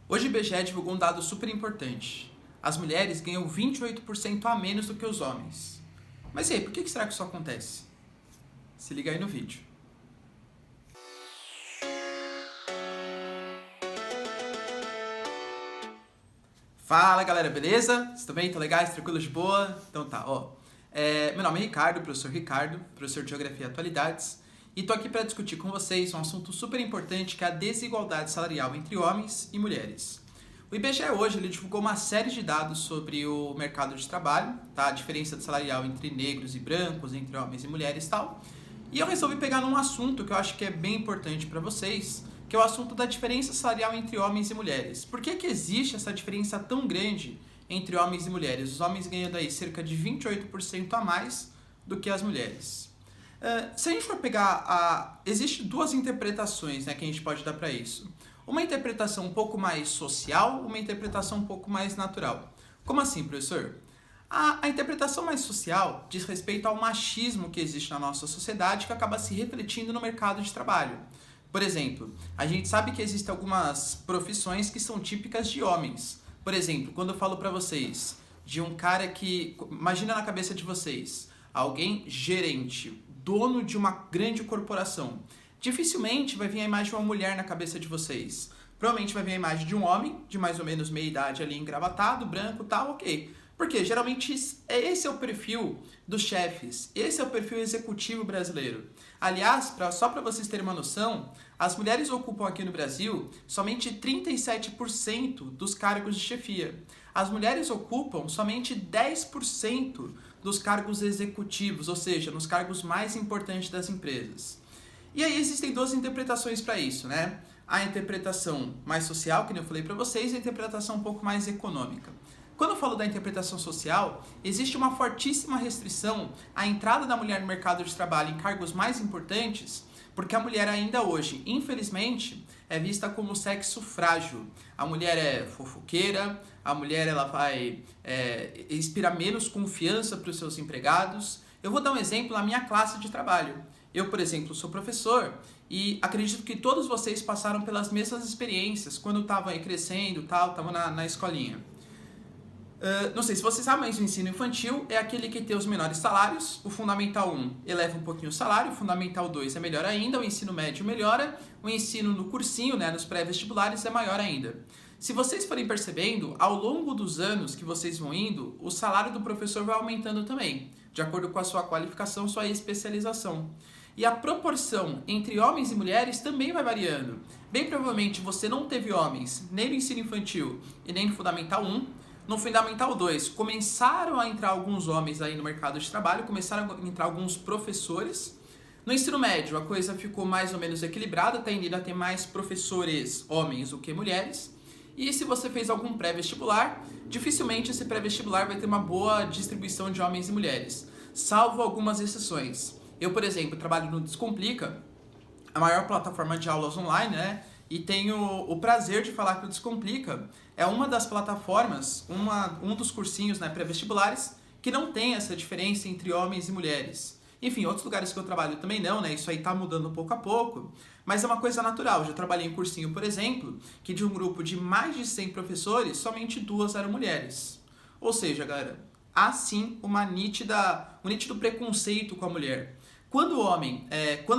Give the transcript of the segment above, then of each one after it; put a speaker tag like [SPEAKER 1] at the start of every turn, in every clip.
[SPEAKER 1] Hoje o IBGE divulgou um dado super importante. As mulheres ganham 28% a menos do que os homens. Mas e aí, por que será que isso acontece? Se liga aí no vídeo. Fala galera, beleza? Vocês estão bem? Estão legais? Tranquilos de boa? Então tá, ó. Meu nome é Ricardo, professor de Geografia e Atualidades, e tô aqui para discutir com vocês um assunto super importante que é a desigualdade salarial entre homens e mulheres. O IBGE hoje ele divulgou uma série de dados sobre o mercado de trabalho, tá? A diferença salarial entre negros e brancos, entre homens e mulheres e tal. E eu resolvi pegar num assunto que eu acho que é bem importante para vocês, que é o assunto da diferença salarial entre homens e mulheres. Por que existe essa diferença tão grande entre homens e mulheres? Os homens ganhando aí cerca de 28% a mais do que as mulheres. Se a gente for pegar existem duas interpretações, né, que a gente pode dar para isso. Uma interpretação um pouco mais social, uma interpretação um pouco mais natural. Como assim, professor? A interpretação mais social diz respeito ao machismo que existe na nossa sociedade que acaba se refletindo no mercado de trabalho. Por exemplo, a gente sabe que existem algumas profissões que são típicas de homens. Por exemplo, quando eu falo para vocês de um cara que... Imagina na cabeça de vocês, alguém gerente, dono de uma grande corporação. Dificilmente vai vir a imagem de uma mulher na cabeça de vocês. Provavelmente vai vir a imagem de um homem, de mais ou menos meia idade ali, engravatado, branco, tal, ok. Porque geralmente esse é o perfil dos chefes, esse é o perfil executivo brasileiro. Aliás, só para vocês terem uma noção, as mulheres ocupam aqui no Brasil somente 37% dos cargos de chefia. As mulheres ocupam somente 10% dos cargos executivos, ou seja, nos cargos mais importantes das empresas. E aí existem duas interpretações para isso, né? A interpretação mais social, que eu falei para vocês, e a interpretação um pouco mais econômica. Quando eu falo da interpretação social, existe uma fortíssima restrição à entrada da mulher no mercado de trabalho em cargos mais importantes, porque a mulher ainda hoje, infelizmente, é vista como sexo frágil. A mulher é fofoqueira, a mulher ela vai inspirar menos confiança para os seus empregados. Eu vou dar um exemplo na minha classe de trabalho. Eu, por exemplo, sou professor e acredito que todos vocês passaram pelas mesmas experiências quando estavam aí crescendo, estavam na escolinha. Não sei se vocês sabem, mas o ensino infantil é aquele que tem os menores salários. O Fundamental 1 eleva um pouquinho o salário, o Fundamental 2 é melhor ainda, o ensino médio melhora, o ensino no cursinho, né, nos pré-vestibulares, é maior ainda. Se vocês forem percebendo, ao longo dos anos que vocês vão indo, o salário do professor vai aumentando também, de acordo com a sua qualificação, sua especialização. E a proporção entre homens e mulheres também vai variando. Bem provavelmente você não teve homens nem no ensino infantil e nem no Fundamental 1. No Fundamental 2, começaram a entrar alguns homens aí no mercado de trabalho, começaram a entrar alguns professores. No ensino médio, a coisa ficou mais ou menos equilibrada, tá indo a ter mais professores homens do que mulheres. E se você fez algum pré-vestibular, dificilmente esse pré-vestibular vai ter uma boa distribuição de homens e mulheres, salvo algumas exceções. Eu, por exemplo, trabalho no Descomplica, a maior plataforma de aulas online, né? E tenho o prazer de falar que o Descomplica é uma das plataformas, um dos cursinhos, né, pré-vestibulares que não tem essa diferença entre homens e mulheres. Enfim, outros lugares que eu trabalho também não, né? Isso aí tá mudando pouco a pouco, mas é uma coisa natural. Eu já trabalhei em cursinho, por exemplo, que de um grupo de mais de 100 professores, somente 2 eram mulheres. Ou seja, galera, há sim um nítido preconceito com a mulher. Quando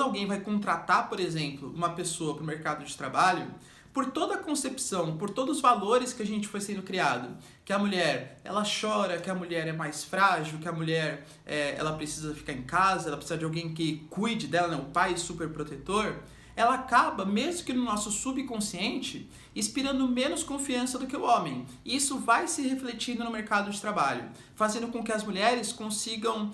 [SPEAKER 1] alguém vai contratar, por exemplo, uma pessoa para o mercado de trabalho, por toda a concepção, por todos os valores que a gente foi sendo criado, que a mulher, ela chora, que a mulher é mais frágil, que a mulher, ela precisa ficar em casa, ela precisa de alguém que cuide dela, né, o pai super protetor, ela acaba, mesmo que no nosso subconsciente, inspirando menos confiança do que o homem. E isso vai se refletindo no mercado de trabalho, fazendo com que as mulheres consigam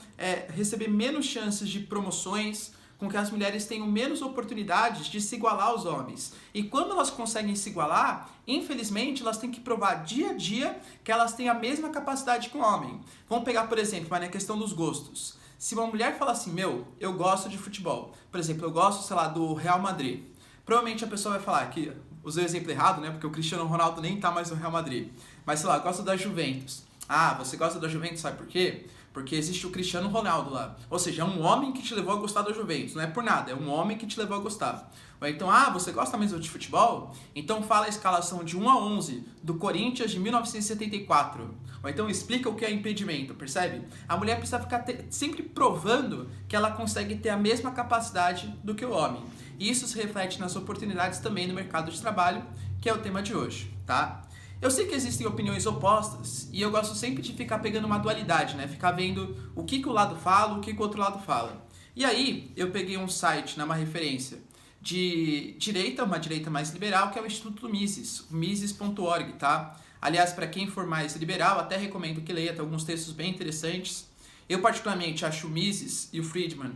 [SPEAKER 1] receber menos chances de promoções, com que as mulheres tenham menos oportunidades de se igualar aos homens. E quando elas conseguem se igualar, infelizmente, elas têm que provar dia a dia que elas têm a mesma capacidade que o homem. Vamos pegar, por exemplo, na questão dos gostos. Se uma mulher falar assim, eu gosto de futebol, por exemplo, eu gosto, sei lá, do Real Madrid, provavelmente a pessoa vai falar que, usei o exemplo errado, né, porque o Cristiano Ronaldo nem tá mais no Real Madrid, mas sei lá, eu gosto da Juventus. Ah, você gosta da Juventus, sabe por quê? Porque existe o Cristiano Ronaldo lá. Ou seja, é um homem que te levou a gostar da Juventus. Não é por nada, é um homem que te levou a gostar. Ou então, você gosta mesmo de futebol? Então fala a escalação de 1 a 11 do Corinthians de 1974. Ou então explica o que é impedimento, percebe? A mulher precisa ficar sempre provando que ela consegue ter a mesma capacidade do que o homem. E isso se reflete nas oportunidades também no mercado de trabalho, que é o tema de hoje, tá? Eu sei que existem opiniões opostas e eu gosto sempre de ficar pegando uma dualidade, né? Ficar vendo o que o lado fala, o que o outro lado fala. E aí eu peguei um site, uma referência de direita, uma direita mais liberal, que é o Instituto Mises, mises.org, tá? Aliás, para quem for mais liberal, até recomendo que leia, tem alguns textos bem interessantes. Eu particularmente acho o Mises e o Friedman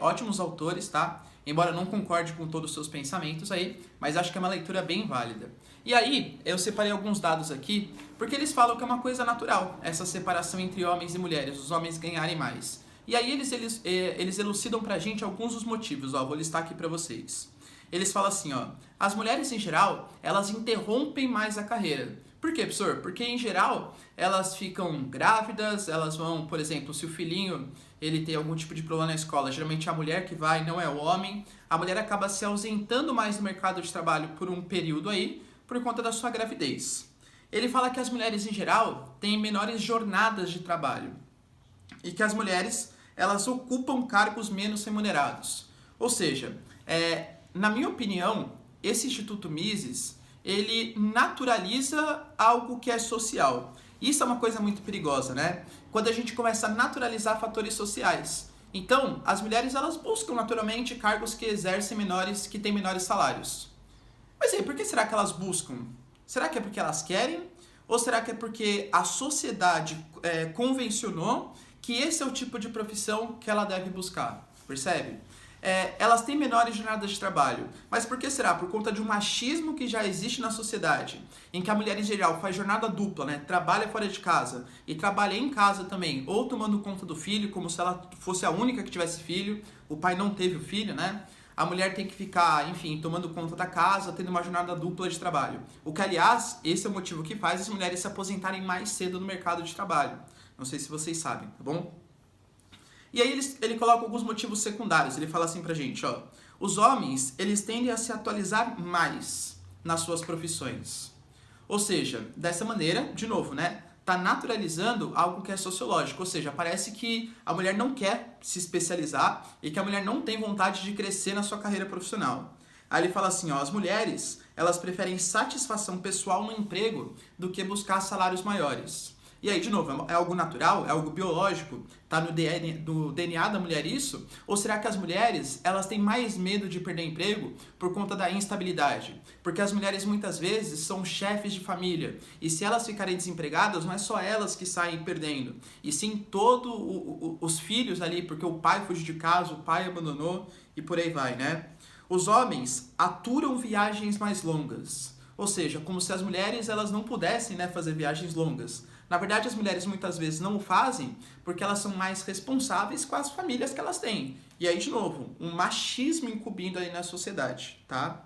[SPEAKER 1] ótimos autores, tá? Embora eu não concorde com todos os seus pensamentos aí, mas acho que é uma leitura bem válida. E aí, eu separei alguns dados aqui, porque eles falam que é uma coisa natural, essa separação entre homens e mulheres, os homens ganharem mais. E aí eles elucidam pra gente alguns dos motivos, vou listar aqui pra vocês. Eles falam assim, as mulheres em geral, elas interrompem mais a carreira. Por quê, professor? Porque em geral, elas ficam grávidas, elas vão, por exemplo, se o filhinho ele tem algum tipo de problema na escola, geralmente é a mulher que vai, não é o homem, a mulher acaba se ausentando mais do mercado de trabalho por um período aí, por conta da sua gravidez. Ele fala que as mulheres em geral têm menores jornadas de trabalho e que as mulheres elas ocupam cargos menos remunerados. Ou seja, na minha opinião, esse Instituto Mises ele naturaliza algo que é social. Isso é uma coisa muito perigosa, né? Quando a gente começa a naturalizar fatores sociais. Então, as mulheres elas buscam naturalmente cargos que exercem menores, que têm menores salários. Mas aí, por que será que elas buscam? Será que é porque elas querem? Ou será que é porque a sociedade convencionou que esse é o tipo de profissão que ela deve buscar? Percebe? Elas têm menores jornadas de trabalho. Mas por que será? Por conta de um machismo que já existe na sociedade, em que a mulher em geral faz jornada dupla, né? Trabalha fora de casa e trabalha em casa também, ou tomando conta do filho, como se ela fosse a única que tivesse filho, o pai não teve o filho, né? A mulher tem que ficar, enfim, tomando conta da casa, tendo uma jornada dupla de trabalho. O que, aliás, esse é o motivo que faz as mulheres se aposentarem mais cedo no mercado de trabalho. Não sei se vocês sabem, tá bom? E aí ele coloca alguns motivos secundários. Ele fala assim pra gente, os homens, eles tendem a se atualizar mais nas suas profissões. Ou seja, dessa maneira, de novo, né? Tá naturalizando algo que é sociológico, ou seja, parece que a mulher não quer se especializar e que a mulher não tem vontade de crescer na sua carreira profissional. Aí ele fala assim, as mulheres, elas preferem satisfação pessoal no emprego do que buscar salários maiores. E aí, de novo, é algo natural? É algo biológico? Tá no DNA da mulher isso? Ou será que as mulheres, elas têm mais medo de perder emprego por conta da instabilidade? Porque as mulheres, muitas vezes, são chefes de família. E se elas ficarem desempregadas, não é só elas que saem perdendo. E sim todos os filhos ali, porque o pai fugiu de casa, o pai abandonou e por aí vai, né? Os homens aturam viagens mais longas. Ou seja, como se as mulheres elas não pudessem, né, fazer viagens longas. Na verdade, as mulheres muitas vezes não o fazem porque elas são mais responsáveis com as famílias que elas têm. E aí, de novo, um machismo incumbindo aí na sociedade, tá?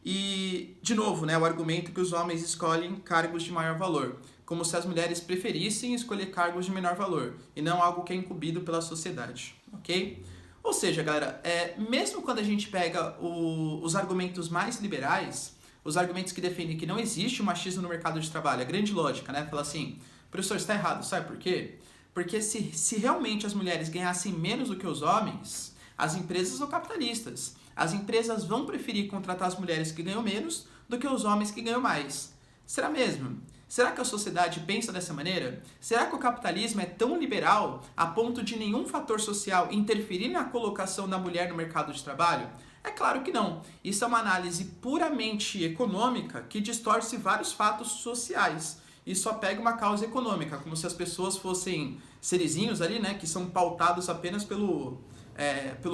[SPEAKER 1] E, de novo, né, o argumento que os homens escolhem cargos de maior valor, como se as mulheres preferissem escolher cargos de menor valor, e não algo que é incumbido pela sociedade, ok? Ou seja, galera, mesmo quando a gente pega os argumentos mais liberais, os argumentos que defendem que não existe o machismo no mercado de trabalho, a grande lógica, né? Fala assim, professor, está errado, sabe por quê? Porque se realmente as mulheres ganhassem menos do que os homens, as empresas são capitalistas. As empresas vão preferir contratar as mulheres que ganham menos do que os homens que ganham mais. Será mesmo? Será que a sociedade pensa dessa maneira? Será que o capitalismo é tão liberal a ponto de nenhum fator social interferir na colocação da mulher no mercado de trabalho? É claro que não. Isso é uma análise puramente econômica que distorce vários fatos sociais e só pega uma causa econômica, como se as pessoas fossem serizinhos ali, né, que são pautados apenas pelo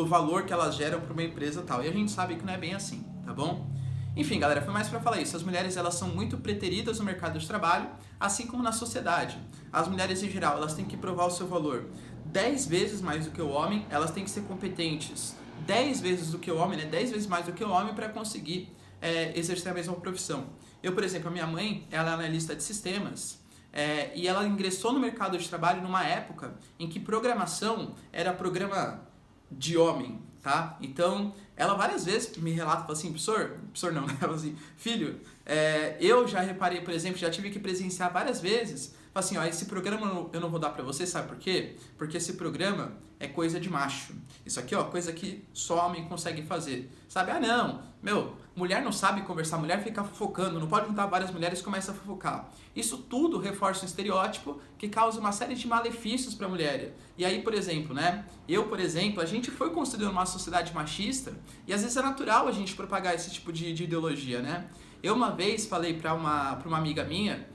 [SPEAKER 1] valor que elas geram para uma empresa e tal. E a gente sabe que não é bem assim, tá bom? Enfim, galera, foi mais para falar isso. As mulheres, elas são muito preteridas no mercado de trabalho, assim como na sociedade. As mulheres, em geral, elas têm que provar o seu valor 10 vezes mais do que o homem, elas têm que ser competentes 10 vezes do que o homem, né? 10 vezes mais do que o homem para conseguir exercer a mesma profissão. Eu, por exemplo, a minha mãe, ela é analista de sistemas, e ela ingressou no mercado de trabalho numa época em que programação era programa de homem, tá? Então, ela várias vezes me relata, fala assim, professor não, né? Ela assim, filho, eu já reparei, por exemplo, já tive que presenciar várias vezes, fala assim, ó, esse programa eu não vou dar pra você, sabe por quê? Porque esse programa é coisa de macho. Isso aqui, ó, coisa que só homem consegue fazer. Sabe? Ah, não, mulher não sabe conversar, mulher fica fofocando, não pode juntar várias mulheres e começa a fofocar. Isso tudo reforça um estereótipo que causa uma série de malefícios pra mulher. E aí, por exemplo, né? Por exemplo, a gente foi construído numa sociedade machista e às vezes é natural a gente propagar esse tipo de ideologia, né? Eu uma vez falei pra uma amiga minha,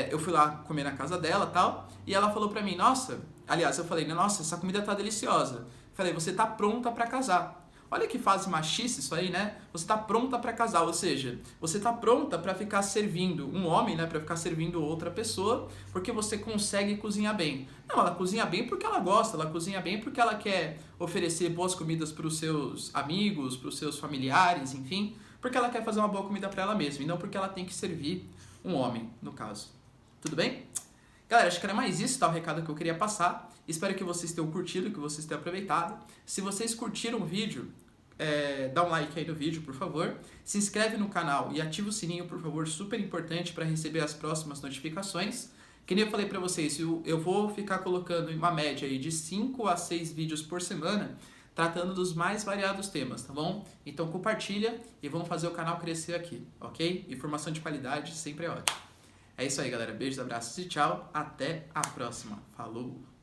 [SPEAKER 1] eu fui lá comer na casa dela e tal, e ela falou pra mim, nossa, aliás, eu falei, nossa, essa comida tá deliciosa. Falei, você tá pronta pra casar. Olha que fase machista isso aí, né? Você tá pronta pra casar, ou seja, você tá pronta pra ficar servindo um homem, né? Pra ficar servindo outra pessoa, porque você consegue cozinhar bem. Não, ela cozinha bem porque ela gosta, ela cozinha bem porque ela quer oferecer boas comidas pros seus amigos, pros seus familiares, enfim, porque ela quer fazer uma boa comida pra ela mesma, e não porque ela tem que servir um homem, no caso. Tudo bem? Galera, acho que era mais isso, tá? O recado que eu queria passar. Espero que vocês tenham curtido, que vocês tenham aproveitado. Se vocês curtiram o vídeo, dá um like aí no vídeo, por favor. Se inscreve no canal e ativa o sininho, por favor, super importante para receber as próximas notificações. Que nem eu falei pra vocês, eu vou ficar colocando uma média aí de 5 a 6 vídeos por semana, tratando dos mais variados temas, tá bom? Então compartilha e vamos fazer o canal crescer aqui, ok? Informação de qualidade sempre é ótimo. É isso aí, galera. Beijos, abraços e tchau. Até a próxima. Falou!